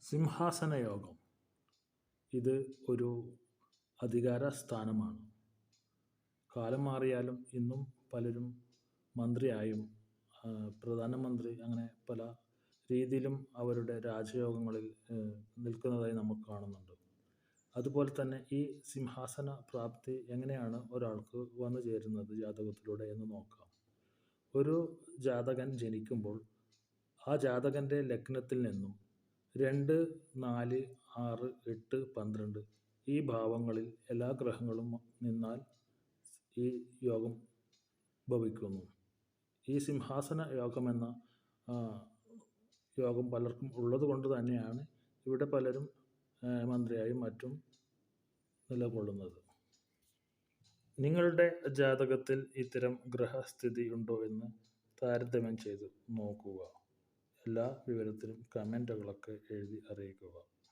സിംഹാസന യോഗം ഇത് ഒരു അധികാര സ്ഥാനമാണ്. കാലം മാറിയാലും ഇന്നും പലരും മന്ത്രിയായും പ്രധാനമന്ത്രി അങ്ങനെ പല രീതിയിലും അവരുടെ രാജയോഗങ്ങളിൽ നിൽക്കുന്നതായി നമുക്ക് കാണുന്നുണ്ട്. അതുപോലെ തന്നെ ഈ സിംഹാസന പ്രാപ്തി എങ്ങനെയാണ് ഒരാൾക്ക് വന്നു ചേരുന്നത് ജാതകത്തിലൂടെ എന്ന് നോക്കാം. ഒരു ജാതകൻ ജനിക്കുമ്പോൾ ആ ജാതകൻ്റെ ലഗ്നത്തിൽ നിന്നും 2, 4, 6, 8, 12 ഈ ഭാവങ്ങളിൽ എല്ലാ ഗ്രഹങ്ങളും നിന്നാൽ ഈ യോഗം ഭവിക്കുന്നു. ഈ സിംഹാസന യോഗമെന്ന യോഗം പലർക്കും ഉള്ളത് കൊണ്ട് തന്നെയാണ് ഇവിടെ പലരും മന്ത്രിയായും മറ്റും നിലകൊള്ളുന്നത്. നിങ്ങളുടെ ജാതകത്തിൽ ഇത്തരം ഗ്രഹസ്ഥിതി ഉണ്ടോ എന്ന് താരതമ്യം ചെയ്ത് നോക്കുക. എല്ലാ വിവരത്തിലും കമൻറ്റുകളൊക്കെ എഴുതി അറിയിക്കുക.